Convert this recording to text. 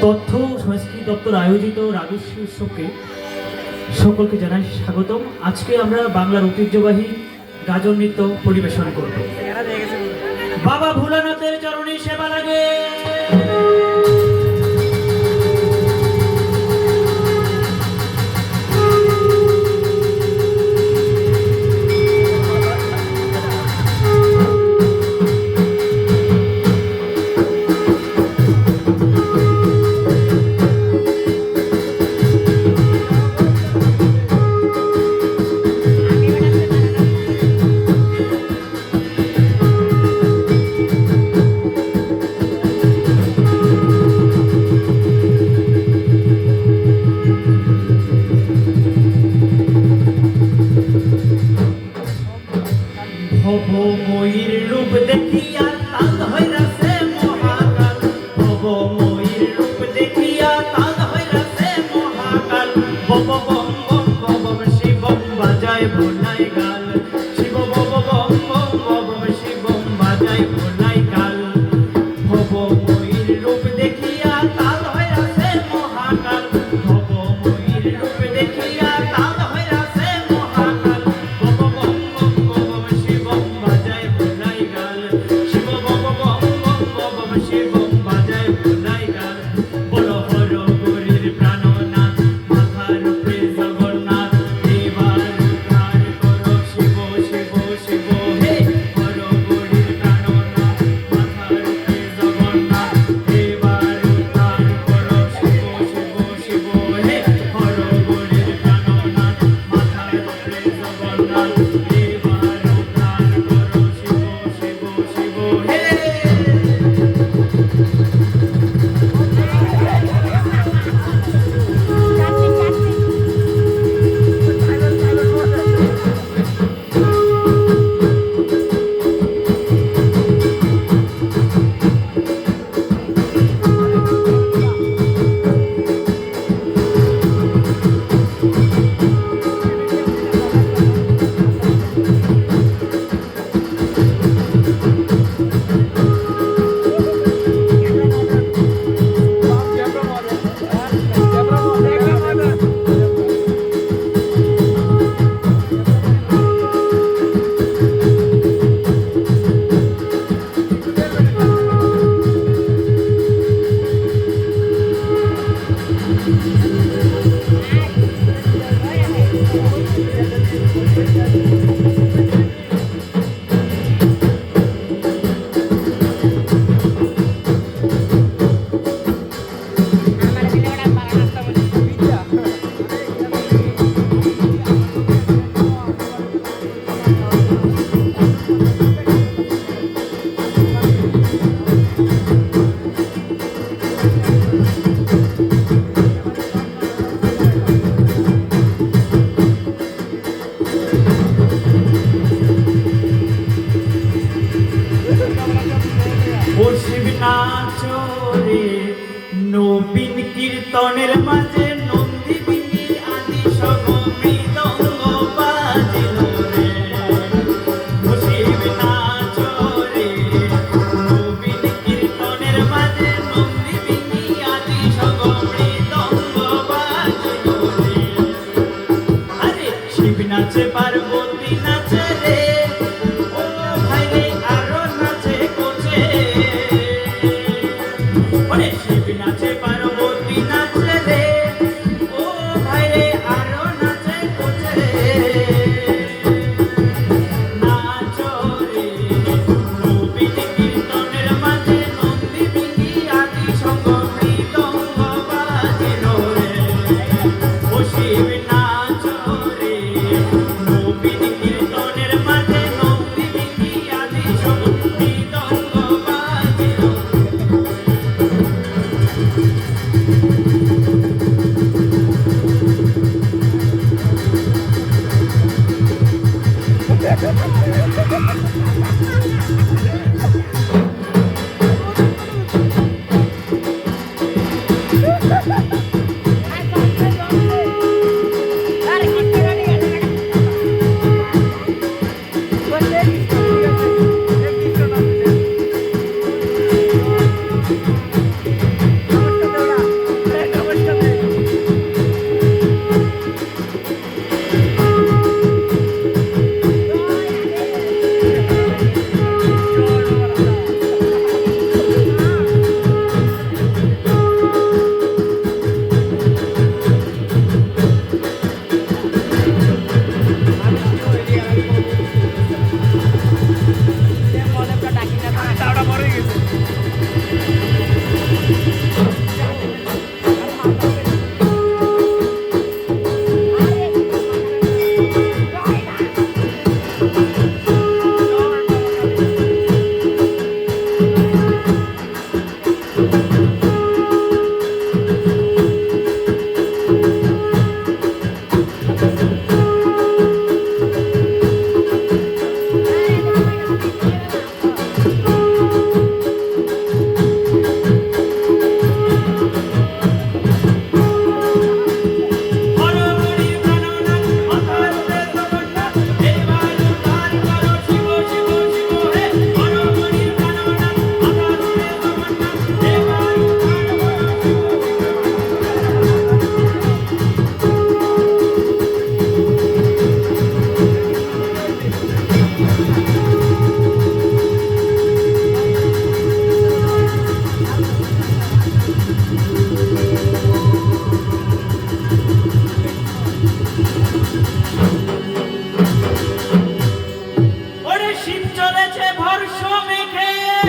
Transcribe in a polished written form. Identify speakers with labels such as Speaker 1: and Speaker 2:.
Speaker 1: তথ্য সংস্কৃতি দপ্তর আয়োজিত রাজস্বী উৎসবকে সকলকে জানাই স্বাগতম। আজকে আমরা বাংলার ঐতিহ্যবাহী গাজন নৃত্য পরিবেশন করব। বাবা ভোলানাথের চরণে সেবা লাগে। ময়ূর রূপ দেখিয়া তাল হইরাছে মহাকাল, ভব ময়ূর রূপ দেখিয়া তাল হইরাছে মহাকাল। বব বম বম বম শিবম বাজায় ভোলাই গাল, শিব বব বম বম বম শিবম বাজায় ভোলাই গাল। ভব ময়ূর রূপ দেখিয়া তাল হইরাছে মহাকাল, ভব ময়ূর রূপ দেখিয়া তাল হইরাছে মহাকাল। বব বম বম বম শিবম বাজায় ভোলাই গাল, শিব বব বম বম বম শিবম বাজায় ভোলাই গাল। বলো হর গরির প্রাণনাথ, মাথার উপরে জগন্নাথ, এবার উদ্ধার করো শিব শিব শিব। হে হর গরির প্রাণনাথ, মাথার উপরে জগন্নাথ, এবার উদ্ধার করো শিব শিব শিব। হে হর গরির প্রাণনাথ, মাথার উপরে জগন্নাথ, এবার উদ্ধার করো শিব শিব শিব। হে নবীন কীর্তনের মাঝে নন্দিবিনী আদি সব মৃদঙ্গ বাজিল রে। শিব নাচ রে, নবীন কীর্তনের মাঝে নন্দিবিনী আদি সব মৃদঙ্গ বাজিল রে। আরে শিব নাচে পার্বতী নাচে রে, ও ভাই রে আরো নাচে কোচে। ওরে শিব নাচে পার্বতী নাচে রে, ও ভাই রে আরো নাচে কোচে। নাচ রে, নবীন কীর্তনের মাঝে নন্দিবিনী আদি সঙ্গ মৃদঙ্গ বাজিল রে। ও শিব নাচ রে, নবীন কীর্তনের মাঝে নন্দিবিনী আদি সঙ্গ মৃদঙ্গ বাজিল।
Speaker 2: What
Speaker 1: শীত চলেছে ভর্ষ মেঘে